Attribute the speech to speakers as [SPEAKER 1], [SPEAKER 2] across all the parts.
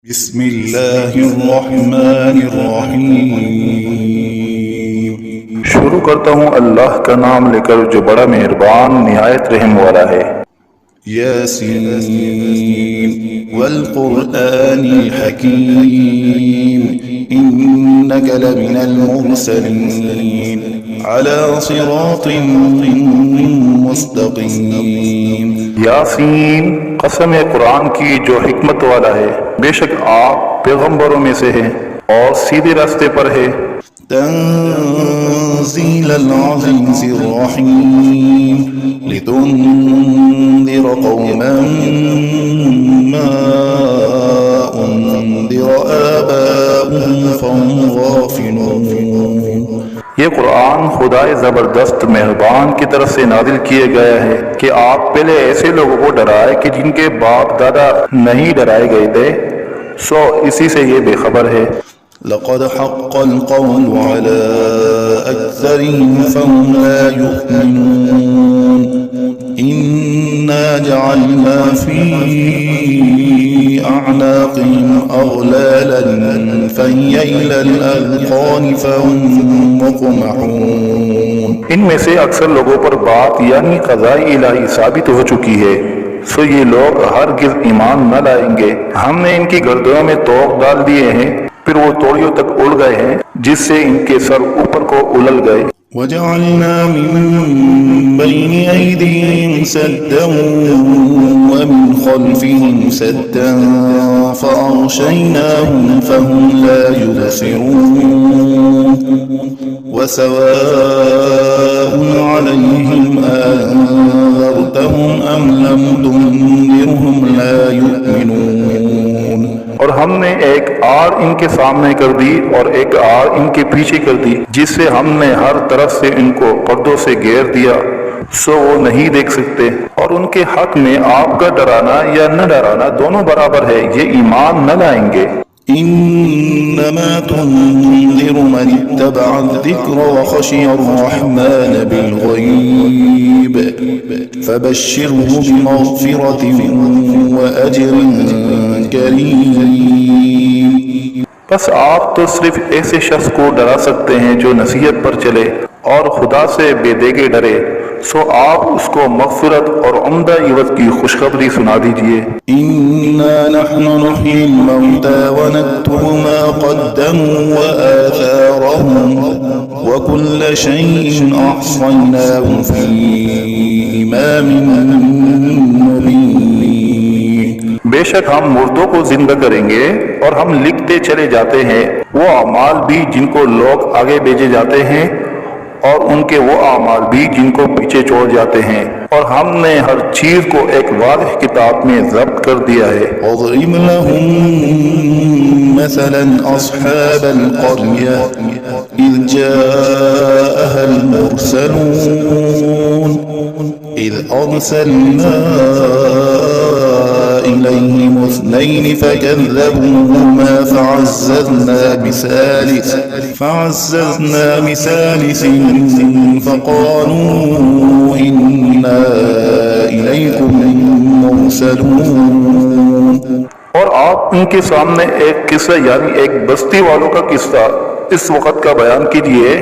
[SPEAKER 1] بسم اللہ الرحمن الرحیم۔
[SPEAKER 2] شروع کرتا ہوں اللہ کا نام لے کر جو بڑا مہربان نہایت رحم والا ہے۔
[SPEAKER 1] یاسین والقرآن الحکیم انک لمن المرسلین علی صراط مستقیم۔
[SPEAKER 2] یاسین، قسم قرآن کی جو حکمت والا ہے، بے شک آپ پیغمبروں میں سے ہیں اور سیدھے راستے پر ہے۔
[SPEAKER 1] تنزیل العزیز الرحیم لتنذر قوما ما انذر آباؤهم فهم غافلون۔
[SPEAKER 2] یہ قرآن خدائے زبردست مہربان کی طرف سے نازل کیا گیا ہے کہ آپ پہلے ایسے لوگوں کو ڈرائے کہ جن کے باپ دادا نہیں ڈرائے گئے تھے، سو اسی سے یہ بے خبر ہے۔
[SPEAKER 1] لقد حق القول على أكثرهم فهم لا يؤمنون إنا جعلنا في أعناقهم أغلالا فهي إلى الأذقان فهم مقمحون۔
[SPEAKER 2] ان میں سے اکثر لوگوں پر بات یعنی قضاء الہی ثابت ہو چکی ہے، سو یہ لوگ ہرگز ایمان نہ لائیں گے۔ ہم نے ان کی گردنوں میں طوق ڈال دیے ہیں، پھر وہ توڑیوں تک اڑ گئے ہیں جس سے ان کے سر اوپر کو اولل گئے۔
[SPEAKER 1] وَجَعَلْنَا مِن بَيْنِ أَيْدِيهِمْ سَدًّا وَمِنْ خَلْفِهِمْ سَدًّا فَأَغْشَيْنَاهُمْ فَهُمْ لَا يُبْصِرُونَ وَسَوَاءٌ عَلَيْهِمْ أَنذَرْتَهُمْ أَمْ لَمْ تُنذِرْهُمْ لَا يُؤْمِنُونَ۔ اور ہم نے ایک آڑ ان کے سامنے کر دی اور ایک آڑ ان کے پیچھے کر دی، جس سے ہم نے ہر طرف سے ان کو پردوں سے گھیر دیا، سو وہ نہیں دیکھ سکتے۔ اور ان کے حق میں آپ کا ڈرانا یا نہ ڈرانا دونوں برابر ہے، یہ ایمان نہ لائیں گے۔ انما تنذر من اتبع الذکر وخشی الرحمن بالغیب فبشره بمغفرة وأجر کریم۔
[SPEAKER 2] بس آپ تو صرف ایسے شخص کو ڈرا سکتے ہیں جو نصیحت پر چلے اور خدا سے بے دیگے ڈرے، سو آپ اس کو مغفرت اور عمدہ عوض کی خوشخبری سنا دیجئے۔
[SPEAKER 1] اِنَّا نَحْنُ نُحْيِي الْمَوْتَى وَنَكْتُبُ مَا قَدَّمُوا وَآثَارَهُمْ وَكُلَّ شَيْءٍ أَحْصَيْنَاهُ فِي إِمَامٍ مُبِينٍ۔
[SPEAKER 2] بے شک ہم مردوں کو زندہ کریں گے اور ہم لکھتے چلے جاتے ہیں وہ اعمال بھی جن کو لوگ آگے بھیجے جاتے ہیں اور ان کے وہ اعمال بھی جن کو پیچھے چھوڑ جاتے ہیں، اور ہم نے ہر چیز کو ایک واضح کتاب میں ضبط کر دیا ہے۔
[SPEAKER 1] وَاضْرِبْ لَهُم مَّثَلًا أَصْحَابَ الْقَرْيَةِ إِذْ جَاءَهَا الْمُرْسَلُونَ إِذْ أَرْسَلْنَا إِلَيْهِمُ اثْنَيْنِ فَكَذَّبُوهُمَا فَعَزَّزْنَا بِثَالِثٍ فَقَالُوا إِنَّا إِلَيْكُمْ مُرْسَلُونَ۔
[SPEAKER 2] اور آپ ان کے سامنے ایک قصہ یعنی ایک بستی والوں کا قصہ اس وقت کا بیان کیجئے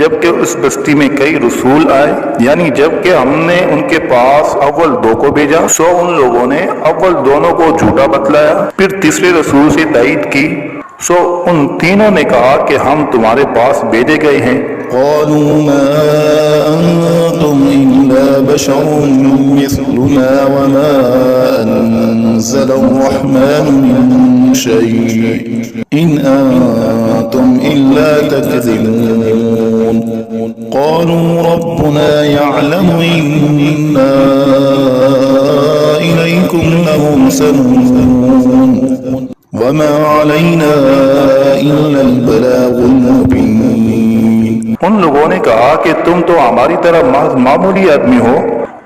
[SPEAKER 2] جبکہ اس بستی میں کئی رسول آئے، یعنی جبکہ ہم نے ان کے پاس اول دو کو بھیجا، سو ان لوگوں نے اول دونوں کو جھوٹا بتلایا، پھر تیسرے رسول سے تائید کی، سو ان تینوں نے کہا کہ ہم تمہارے پاس بھیجے گئے ہیں۔
[SPEAKER 1] قالوا ما أنتم إلا بشر مثلنا وما أنزل الرحمن من شيء إن أنتم إلا تكذبون۔ قالوا ربنا يعلم إنا إليكم لمرسلون وما علينا إلا البلاغ المبين۔
[SPEAKER 2] ان لوگوں نے کہا کہ تم تو ہماری طرح محض معمولی آدمی ہو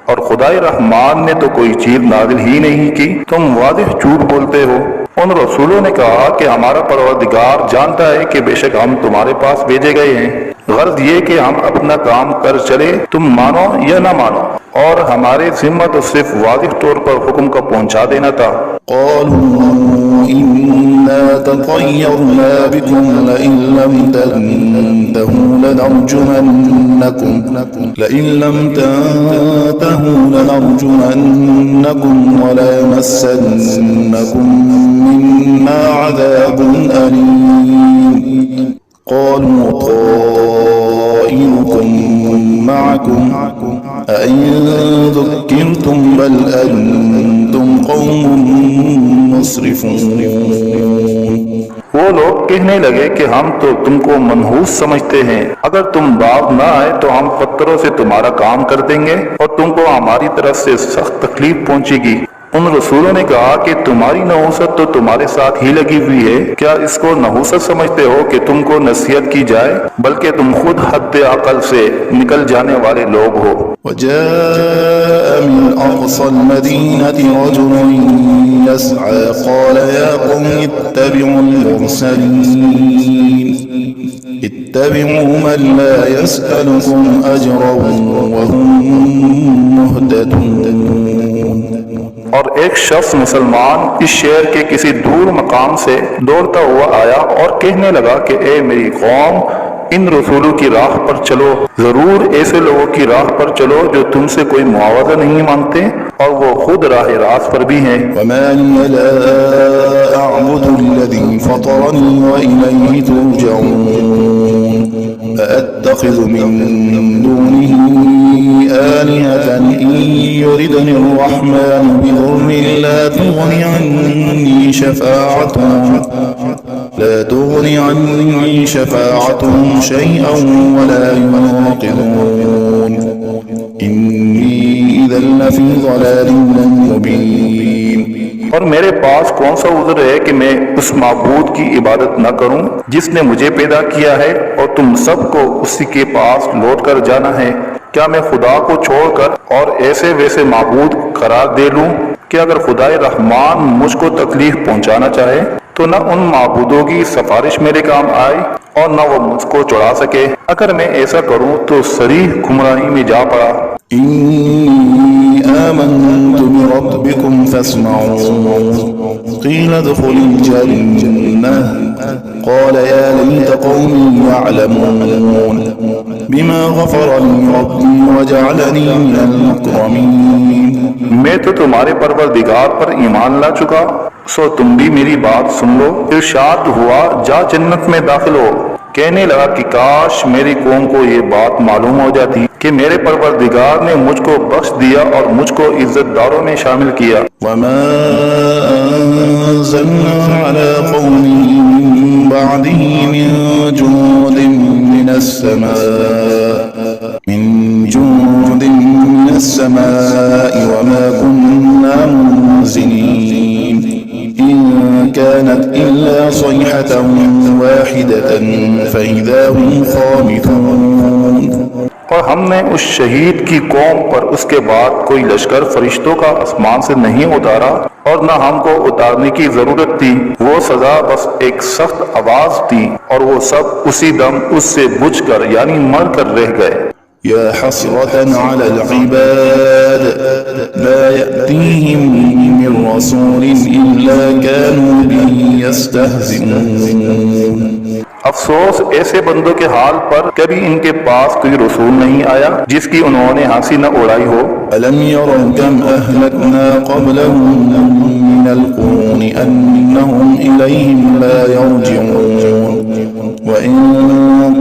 [SPEAKER 2] اور خدائے رحمان نے تو کوئی چیز نازل ہی نہیں کی، تم واضح جھوٹ بولتے ہو۔ ان رسولوں نے کہا کہ ہمارا پروردگار جانتا ہے کہ بے شک ہم تمہارے پاس بھیجے گئے ہیں، غرض یہ کہ ہم اپنا کام کر چلے، تم مانو یا نہ مانو، اور ہمارے ذمہ تو صرف واضح طور پر حکم کا پہنچا دینا تھا۔
[SPEAKER 1] قالوا تطيرنا بكم لئن لم تنتهوا لنرجمنكم وليمسنكم منا عذاب أليم قالوا طائركم معكم أئن ذكرتم بل أنتم قوم مسرفون.
[SPEAKER 2] وہ لوگ کہنے لگے کہ ہم تو تم کو منحوس سمجھتے ہیں، اگر تم باز نہ آئے تو ہم پتھروں سے تمہارا کام کر دیں گے اور تم کو ہماری طرف سے سخت تکلیف پہنچے گی۔ ان رسولوں نے کہا کہ تمہاری نحوست تو تمہارے ساتھ ہی لگی ہوئی ہے، کیا اس کو نحوست سمجھتے ہو کہ تم کو نصیحت کی جائے؟ بلکہ تم خود حد عقل سے نکل جانے والے لوگ ہو۔
[SPEAKER 1] وجاء من أقصى المدينة رجل يسعى قال يا قوم اتبعوا المرسلين اتبعوا من لا يسألكم أجرا وهم مهتدون.
[SPEAKER 2] اور ایک شخص مسلمان اس شہر کے کسی دور مقام سے دوڑتا ہوا آیا اور کہنے لگا کہ اے میری قوم، ان رسولوں کی راہ پر چلو، ضرور ایسے لوگوں کی راہ پر چلو جو تم سے کوئی معاوضہ نہیں مانگتے اور وہ خود راہ راست پر بھی ہیں۔
[SPEAKER 1] وما لي لا أعبد الذي فطرني وإليه ترجعون أأتخذ من دونه آلهة إن يردني الرحمن بضر لا تغني عني شفاعتهم شيئا ولا ينقذون إني إذا لفي ضلال مبين.
[SPEAKER 2] اور میرے پاس کون سا عذر ہے کہ میں اس معبود کی عبادت نہ کروں جس نے مجھے پیدا کیا ہے اور تم سب کو اسی کے پاس لوٹ کر جانا ہے؟ کیا میں خدا کو چھوڑ کر اور ایسے ویسے معبود قرار دے لوں کہ اگر خدائے رحمان مجھ کو تکلیف پہنچانا چاہے تو نہ ان معبودوں کی سفارش میرے کام آئے اور نہ وہ مجھ کو چھڑا سکے؟ اگر میں ایسا کروں تو صریح گمراہی میں جا پڑا۔
[SPEAKER 1] إني آمنت بربكم فاسمعون قيل ادخل الجنة قال يا ليت قومي يعلمون بما غفر لي ربي وجعلني من المكرمين.
[SPEAKER 2] میں تو تمہارے پروردگار پر ایمان لا چکا، سو تم بھی میری بات سن لو۔ ارشاد ہوا جا جنت میں داخل ہو۔ کہنے لگا کہ کاش میری قوم کو یہ بات معلوم ہو جاتی کہ میرے پروردگار نے مجھ کو بخش دیا اور مجھ کو عزت داروں میں شامل کیا۔
[SPEAKER 1] وما أنزلنا على قومه من بعده من جند من السماء وما كنا منزلين إن كانت إلا صيحة واحدة فإذا هم خامدون.
[SPEAKER 2] اور ہم نے اس شہید کی قوم پر اس کے بعد کوئی لشکر فرشتوں کا آسمان سے نہیں اتارا اور نہ ہم کو اتارنے کی ضرورت تھی، وہ سزا بس ایک سخت آواز تھی اور وہ سب اسی دم اس سے بجھ کر یعنی مر کر رہ گئے۔
[SPEAKER 1] يا حسرة على العباد لا يأتيهم من رسول إلا كانوا به يستهزئون.
[SPEAKER 2] افسوس ایسے بندوں کے حال پر، کبھی ان کے پاس کوئی رسول نہیں آیا جس کی انہوں نے ہنسی نہ اڑائی ہو۔
[SPEAKER 1] ألم يروا كم أهلكنا قبلهم من القرون أنهم إليهم لا يرجعون وإن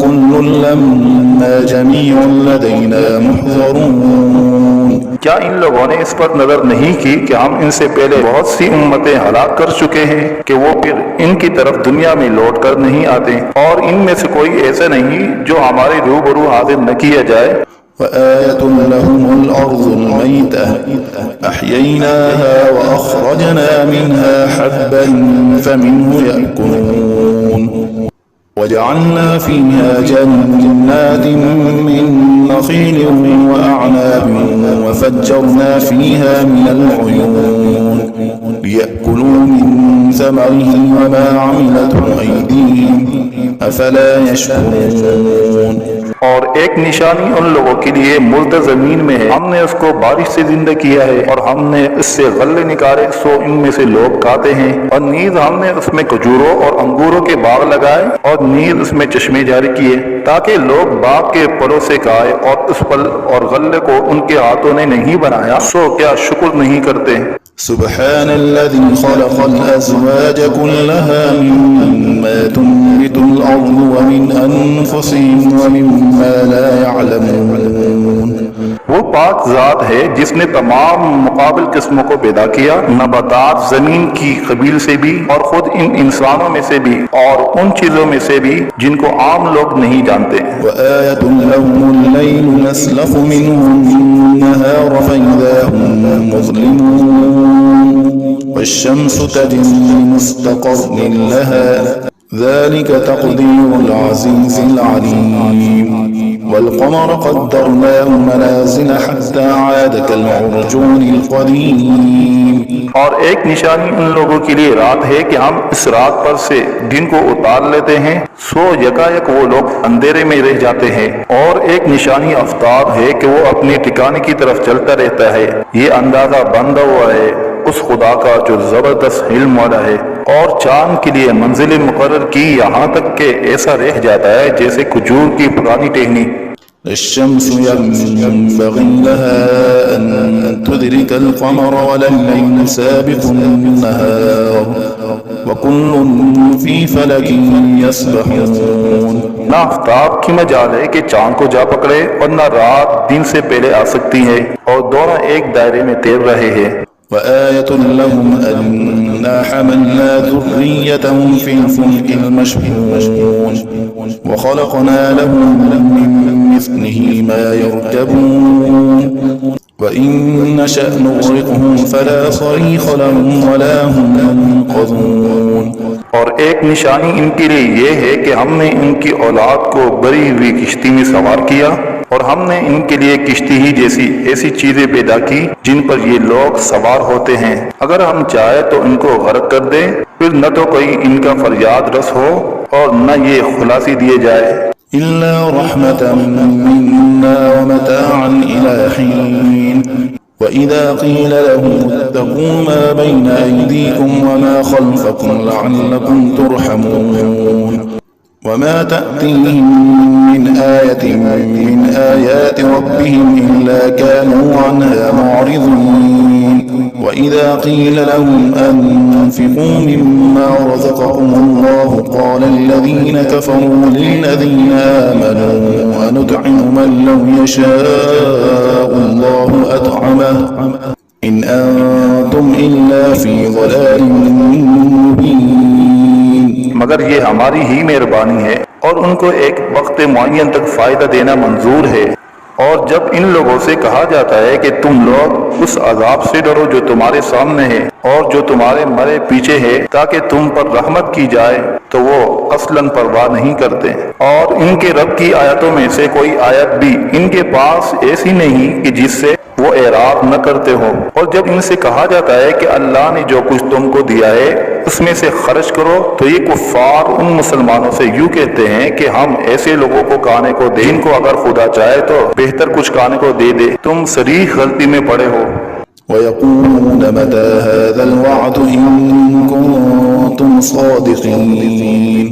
[SPEAKER 1] كل لما جميع لدينا محضرون.
[SPEAKER 2] کیا ان لوگوں نے اس پر نظر نہیں کی کہ ہم ان سے پہلے بہت سی امتیں ہلاک کر چکے ہیں کہ وہ پھر ان کی طرف دنیا میں لوٹ کر نہیں آتے، اور ان میں سے کوئی ایسا نہیں جو ہمارے روبرو حاضر نہ کیا جائے۔
[SPEAKER 1] وآية لهم الأرض الميتة أحييناها وأخرجنا منها حبا فمنه يأكلون وجعلنا فيها جنات من نخيل وأعناب وفجرنا فيها من العيون ليأكلوا من ثمره وما عملته أيديهم أفلا يشكرون.
[SPEAKER 2] اور ایک نشانی ان لوگوں کے لیے مردہ زمین میں ہے، ہم نے اس کو بارش سے زندہ کیا ہے اور ہم نے اس سے غلے نکالے سو ان میں سے لوگ کھاتے ہیں، اور نیز ہم نے اس میں کھجوروں اور انگوروں کے باغ لگائے اور نیز اس میں چشمے جاری کیے تاکہ لوگ باغ کے پھلوں سے کھائے، اور اس پھل اور غلے کو ان کے ہاتھوں نے نہیں بنایا، سو کیا شکر نہیں کرتے؟
[SPEAKER 1] سبحان الذي خلق الأزواج كلها مما تنبت الأرض ومن أنفسهم ومما لا يعلمون۔
[SPEAKER 2] وہ پاک ذات ہے جس نے تمام مقابل قسموں کو پیدا کیا، نباتات زمین کی قبیل سے بھی اور خود ان انسانوں میں سے بھی اور ان چیزوں میں سے بھی جن کو عام لوگ نہیں جانتے۔
[SPEAKER 1] وآية لهم الليل نسلخ منه النهار فإذا هم مظلمون والشمس تجري لمستقر لها ذلك تقدير العزيز العليم والقمر قدرناه منازل حتى عاد كالعرجون القديم۔
[SPEAKER 2] اور ایک نشانی ان لوگوں کے لیے رات ہے کہ ہم اس رات پر سے دن کو اتار لیتے ہیں سو یکایک وہ لوگ اندھیرے میں رہ جاتے ہیں، اور ایک نشانی آفتاب ہے کہ وہ اپنے ٹھکانے کی طرف چلتا رہتا ہے۔ یہ اندازہ بندہ ہوا ہے اس خدا کا جو زبردست علم والا ہے، اور چاند کے لیے منزل مقرر کی یہاں تک کہ ایسا رہ جاتا ہے جیسے کھجور کی پرانی ٹہنی۔
[SPEAKER 1] الشمس ينبغي لها أن تدرك القمر ولا الليل سابق النهار وكل في فلك يسبحون۔
[SPEAKER 2] نہ آفتاب کی مجال ہے کہ چاند کو جا پکڑے اور نہ رات دن سے پہلے آ سکتی ہے، اور دونوں ایک دائرے میں تیر رہے ہیں۔
[SPEAKER 1] وآية لهم أنا حملنا ذريتهم في الفلك المشحون وخلقنا لهم من مثله ما يركبون وإن نشأ نغرقهم فلا صريخ لهم ولا هم ينقذون۔
[SPEAKER 2] اور ایک نشانی ان کے لیے یہ ہے کہ ہم نے ان کی اولاد کو بری ہوئی کشتی میں سوار کیا، اور ہم نے ان کے لیے کشتی ہی جیسی ایسی چیزیں پیدا کی جن پر یہ لوگ سوار ہوتے ہیں، اگر ہم چاہے تو ان کو غرق کر دیں، پھر نہ تو کوئی ان کا فریاد رس ہو اور نہ یہ خلاصی دیے جائے۔
[SPEAKER 1] إلا رحمة منا ومتاعا إلى حين وإذا قيل لهم اتقوا ما بين أيديكم وما خلفكم لعلكم ترحمون وما تأتيهم من آية من آيات ربهم إلا كانوا عنها معرضين وإذا قيل لهم أنفقوا مما رزقكم الله قال الذين كفروا للذين آمنوا أنطعم من لو يشاء الله أطعمه إن أنتم إلا في ضلال مبين۔
[SPEAKER 2] مگر یہ ہماری ہی مہربانی ہے اور ان کو ایک وقت معین تک فائدہ دینا منظور ہے، اور جب ان لوگوں سے کہا جاتا ہے کہ تم لوگ اس عذاب سے ڈرو جو تمہارے سامنے ہے اور جو تمہارے مرے پیچھے ہے تاکہ تم پر رحمت کی جائے، تو وہ اصلاً پرواہ نہیں کرتے، اور ان کے رب کی آیتوں میں سے کوئی آیت بھی ان کے پاس ایسی نہیں کہ جس سے وہ اعراض نہ کرتے ہو۔ اور جب ان سے کہا جاتا ہے کہ اللہ نے جو کچھ تم کو دیا ہے اس میں سے خرچ کرو، تو یہ کفار ان مسلمانوں سے یوں کہتے ہیں کہ ہم ایسے لوگوں کو کھانے کو دیں جن کو اگر خدا چاہے تو بہتر کچھ کھانے کو دے دے، تم صریح غلطی میں پڑے ہو۔
[SPEAKER 1] ويقولون متى هذا الوعد إن كنتم صادقين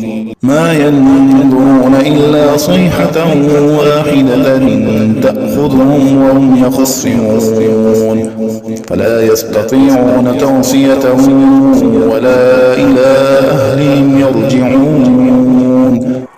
[SPEAKER 1] ما ينظرون إلا صيحة واحدة تأخذهم وهم يخصمون فلا يستطيعون توصية ولا إلى أهلهم يرجعون۔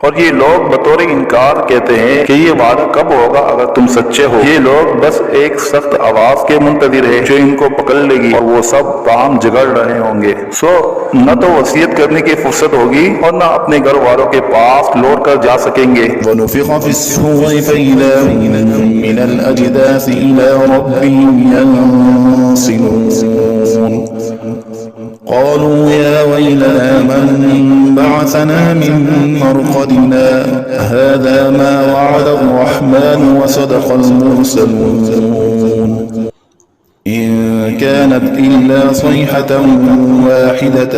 [SPEAKER 2] اور یہ لوگ بطور انکار کہتے ہیں کہ یہ وعدہ کب ہوگا اگر تم سچے ہو، یہ لوگ بس ایک سخت آواز کے منتظر ہے جو ان کو پکڑ لے گی اور وہ سب باہم جگڑ رہے ہوں گے، سو نہ تو وصیت کرنے کی فرصت ہوگی اور نہ اپنے گھر والوں کے پاس لوٹ کر جا سکیں گے۔
[SPEAKER 1] ونفخ في الصور فإذا هم من الأجداث إلى ربهم ينسلون قالوا يا ويلنا من بعثنا من مرقدنا هذا ما وعد الرحمن وصدق المرسلون۔ إن كانت إلا صيحة واحدة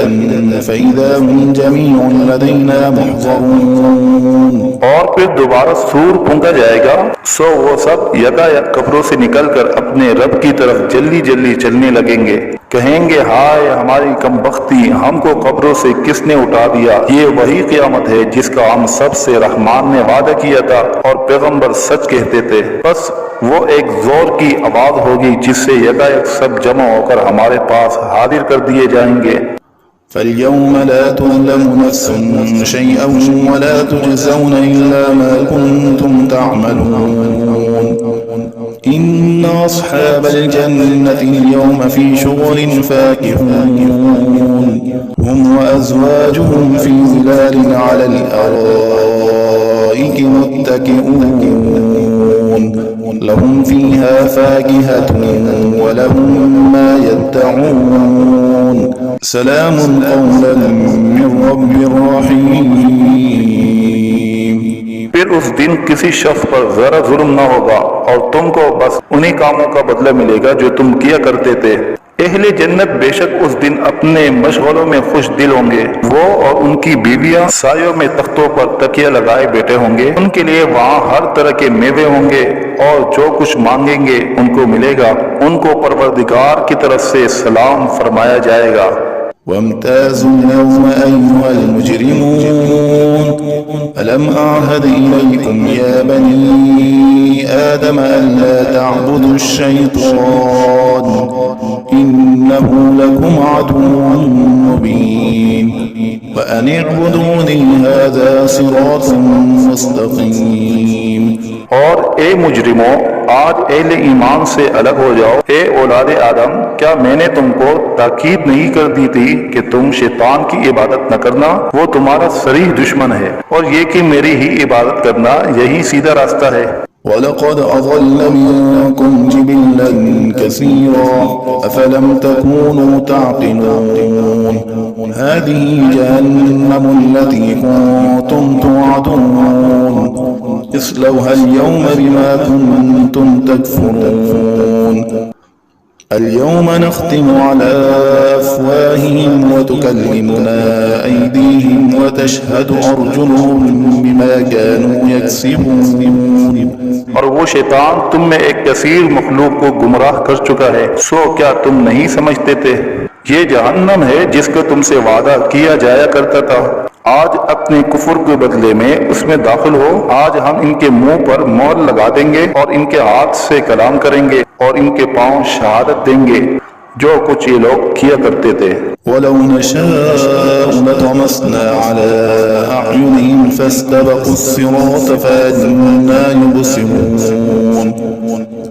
[SPEAKER 1] فإذا هم جميع لدينا محضرون.
[SPEAKER 2] اور پھر دوبارہ سور پھونکا جائے گا، سو وہ سب یکایک قبروں سے نکل کر اپنے رب کی طرف جلدی جلدی چلنے لگیں گے، کہیں گے ہائے ہماری کم بختی، ہم کو قبروں سے کس نے اٹھا دیا. یہ وہی قیامت ہے جس کا ہم سب سے رحمان نے وعدہ کیا تھا اور پیغمبر سچ کہتے تھے. بس وہ ایک زور کی آواز ہوگی جس سے یکایک سب جمع ہو کر ہمارے پاس حاضر کر دیے جائیں گے.
[SPEAKER 1] فاليوم لا تظلم نفس شيئا ولا تجزون إلا ما كنتم تعملون. إن أصحاب الجنة اليوم في شغل فاكهون هم وأزواجهم في ظلال على الأرائك متكئون لهم فيها فاكهة ولهم ما يدعون سلام قولا من رب رحيم.
[SPEAKER 2] پھر اس دن کسی شخص پر ذرا ظلم نہ ہوگا اور تم کو بس انہی کاموں کا بدلہ ملے گا جو تم کیا کرتے تھے. اہل جنت بے شک اس دن اپنے مشغلوں میں خوش دل ہوں گے. وہ اور ان کی بیویاں سایوں میں تختوں پر تکیہ لگائے بیٹھے ہوں گے. ان کے لیے وہاں ہر طرح کے میوے ہوں گے اور جو کچھ مانگیں گے ان کو ملے گا. ان کو پروردگار کی طرف سے سلام فرمایا جائے گا.
[SPEAKER 1] وامتازوا اليوم أيها المجرمون ألم أعهد إليكم يا بني آدم ألا تعبدوا الشيطان إنه لكم عدو مبين وأن اعبدوني هذا صراط مستقيم.
[SPEAKER 2] اور اے مجرموں، آج اہل ایمان سے الگ ہو جاؤ. اے اولاد آدم، کیا میں نے تم کو تاکید نہیں کر دی تھی کہ تم شیطان کی عبادت نہ کرنا؟ وہ تمہارا صریح دشمن ہے، اور یہ کہ میری ہی عبادت کرنا یہی سیدھا راستہ ہے.
[SPEAKER 1] وَلَقَدْ أَضَلَّ مِنكُمْ جِبِلًّا كَثِيرًا أَفَلَمْ تَكُونُوا تَعْقِلُونَ. هَذِهِ جَهَنَّمُ الَّتِي كُنتُمْ تُوعَدُونَ اصْلَوْهَا الْيَوْمَ بِمَا كُنتُمْ تَكْفُرُونَ. اليوم نختم على أفواههم وتكلمنا أيديهم وتشهد أرجلهم بما كانوا يكسبون.
[SPEAKER 2] اور وہ شیطان تم میں ایک کثیر مخلوق کو گمراہ کر چکا ہے، سو کیا تم نہیں سمجھتے تھے؟ یہ جہنم ہے جس کا تم سے وعدہ کیا جایا کرتا تھا. آج اپنے کفر کے بدلے میں اس میں داخل ہو. آج ہم ان کے منہ پر مہر لگا دیں گے اور ان کے ہاتھ سے کلام کریں گے اور ان کے پاؤں شہادت دیں گے جو کچھ یہ لوگ کیا کرتے تھے.
[SPEAKER 1] وَلَوْ نَشَاءُ لَطَمَسْنَا عَلَىٰ أَعْيُنِهِمْ فَاسْتَبَقُوا الصِّرَاطَ فَأَنَّىٰ يُبْصِرُونَ.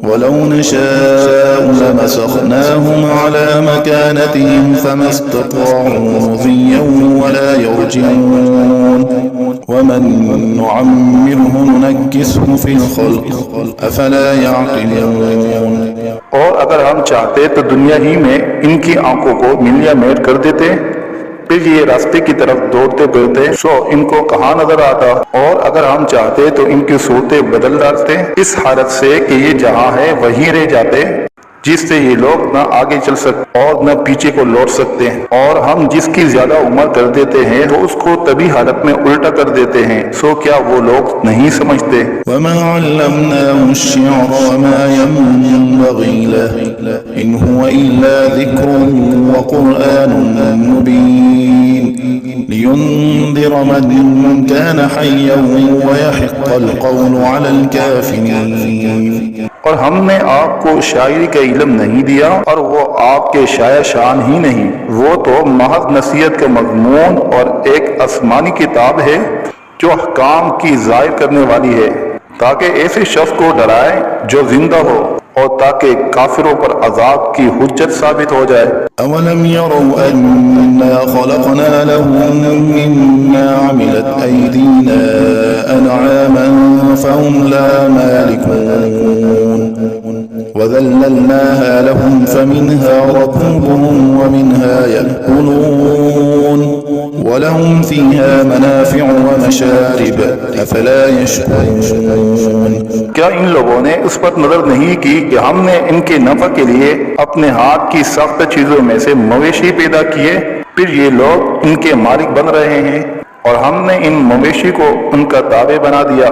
[SPEAKER 1] وَلَوْ نَشَاءُ لَمَسَخْنَاهُمْ عَلَىٰ مَكَانَتِهِمْ فَمَا اسْتَطَاعُوا مُضِيًّا وَلَا يَرْجِعُونَ. وَمَن نُّعَمِّرْهُ نُنَكِّسْهُ فِي الْخَلْقِ أَفَلَا يَعْقِلُونَ.
[SPEAKER 2] اور اگر ہم چاہتے تو دنیا ہی میں ان کی آنکھوں کو ملیا میٹ کر دیتے، پھر یہ راستے کی طرف دوڑتے پھرتے، سو ان کو کہاں نظر آتا. اور اگر ہم چاہتے تو ان کی صورتیں بدل ڈالتے اس حالت سے کہ یہ جہاں ہے وہیں رہ جاتے، جس سے یہ لوگ نہ آگے چل سکتے اور نہ پیچھے کو لوٹ سکتے ہیں. اور ہم جس کی زیادہ عمر کر دیتے ہیں تو اس کو تبھی حالت میں الٹا کر دیتے ہیں، سو کیا وہ لوگ نہیں سمجھتے؟
[SPEAKER 1] وَمَا عَلَّمْنَاهُ الشِّعْرَ وَمَا يَنبَغِي لَهُ إِنْ هُوَ إِلَّا ذِكْرٌ وَقُرْآنٌ مُّبِينٌ لِيُنذِرَ مَن كَانَ حَيًّا وَيَحِقَّ الْقَوْلُ عَلَى الْكَافِرِينَ.
[SPEAKER 2] اور ہم نے آپ کو شاعری کا علم نہیں دیا، اور وہ آپ کے شاعر شان ہی نہیں، وہ تو محض نصیحت کا مضمون اور ایک آسمانی کتاب ہے جو احکام کی ظاہر کرنے والی ہے، تاکہ ایسے شخص کو ڈرائے جو زندہ ہو اور تاکہ کافروں پر عذاب کی حجت ثابت ہو جائے.
[SPEAKER 1] أَوَلَمْ يَرَوْا أَنَّا خَلَقْنَا لَهُم مِّمَّا عَمِلَتْ أَيْدِينَا أَنْعَامًا فَهُمْ لَهَا مَالِكُونَ وَذَلَّلْنَاهَا لَهُمْ فَمِنْهَا رَكُوبُهُمْ وَمِنْهَا يَأْكُلُونَ ولهم فيها منافع ومشارب أفلا يشكرون
[SPEAKER 2] کیا ان لوگوں نے اس پر نظر نہیں کی کہ ہم نے ان کے نفع کے لیے اپنے ہاتھ کی سخت چیزوں میں سے مویشی پیدا کیے، پھر یہ لوگ ان کے مالک بن رہے ہیں اور ہم نے ان مویشی کو ان کا تابع بنا دیا،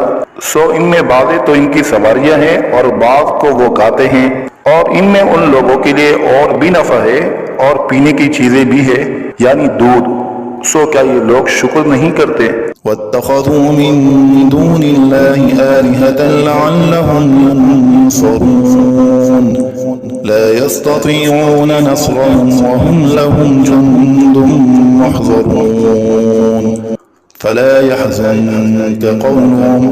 [SPEAKER 2] سو ان میں بعض تو ان کی سواریاں ہیں اور بعض کو وہ کھاتے ہیں، اور ان میں ان لوگوں کے لیے اور بھی نفع ہے اور پینے کی چیزیں بھی ہے یعنی دودھ، سو کیا یہ لوگ شکر نہیں کرتے؟
[SPEAKER 1] واتخذوا من دون الله آلهة لعلهم ينصرون لا يستطيعون نصرهم وهم لهم جند محضرون فلا يحزنك قولهم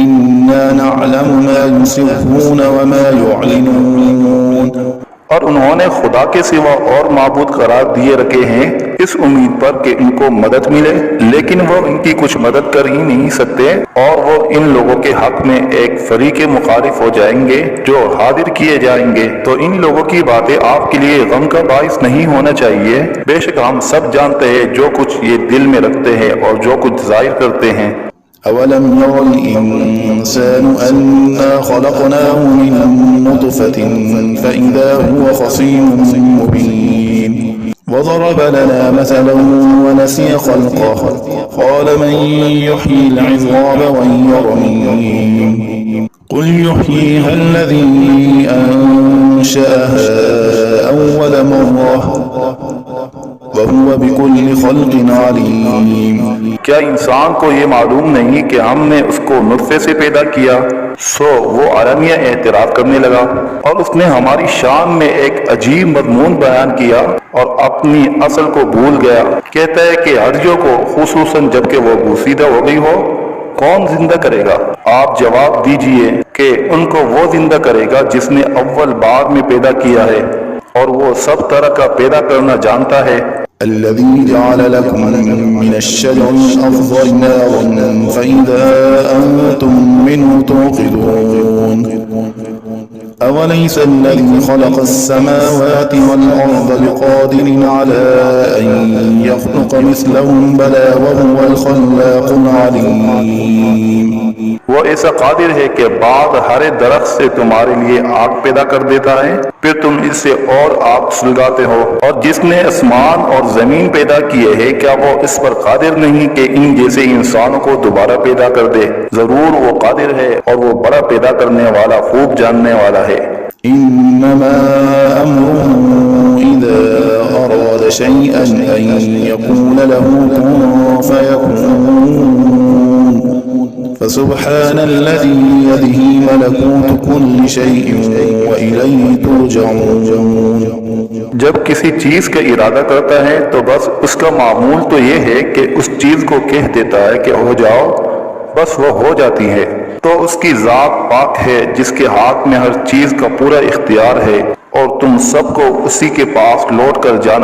[SPEAKER 1] إنا نعلم ما يسرون وما يعلنون
[SPEAKER 2] اور انہوں نے خدا کے سوا اور معبود قرار دیے رکھے ہیں اس امید پر کہ ان کو مدد ملے، لیکن وہ ان کی کچھ مدد کر ہی نہیں سکتے، اور وہ ان لوگوں کے حق میں ایک فریق مخالف ہو جائیں گے جو حاضر کیے جائیں گے، تو ان لوگوں کی باتیں آپ کے لیے غم کا باعث نہیں ہونا چاہیے، بے شک ہم سب جانتے ہیں جو کچھ یہ دل میں رکھتے ہیں اور جو کچھ ظاہر کرتے ہیں۔
[SPEAKER 1] أولم ير الإنسان أنا خلقناه من نطفة فإذا هو خصيم مبين وضرب لنا مثلا ونسي خلقه قال من يحيي العظام وهي رميم قل يحييها الذي أنشأها أول مرة وهو بكل خلق عليم
[SPEAKER 2] کیا انسان کو یہ معلوم نہیں کہ ہم نے اس کو نطفے سے پیدا کیا، سو وہ عالمیہ اعتراف کرنے لگا، اور اس نے ہماری شان میں ایک عجیب مضمون بیان کیا اور اپنی اصل کو بھول گیا۔ کہتا ہے کہ ہڈیوں کو خصوصاً جب کہ وہ بوسیدہ ہو گئی ہو کون زندہ کرے گا؟ آپ جواب دیجئے کہ ان کو وہ زندہ کرے گا جس نے اول بار میں پیدا کیا ہے، اور وہ سب طرح کا پیدا کرنا جانتا ہے۔
[SPEAKER 1] الذي جعل لكم من الشجر الأخضر نارا فإذا أنتم منه توقدون أوليس الذي خلق السماوات والأرض بقادر على أن يخلق مثلهم بلى وهو الخلاق العليم
[SPEAKER 2] وہ ایسا قادر ہے کہ بعض ہرے درخت سے تمہارے لیے آگ پیدا کر دیتا ہے، پھر تم اس سے اور آگ سلگاتے ہو، اور جس نے آسمان اور زمین پیدا کیے ہیں کیا وہ اس پر قادر نہیں کہ ان جیسے انسانوں کو دوبارہ پیدا کر دے؟ ضرور وہ قادر ہے اور وہ بڑا پیدا کرنے والا خوب جاننے والا ہے۔
[SPEAKER 1] إنما أمره إذا أراد شيئا أن يقول له كن فيكون فسبحان الذي بيده ملكوت كل شيء وإليه ترجعون
[SPEAKER 2] جب کسی چیز کا ارادہ کرتا ہے تو بس اس کا معمول تو یہ ہے کہ اس چیز کو کہہ دیتا ہے کہ ہو جاؤ، بس وہ ہو جاتی ہے۔ تو اس کی ذات پاک ہے جس کے ہاتھ میں ہر چیز کا پورا اختیار ہے، اور تم سب کو اسی کے پاس لوٹ کر جانا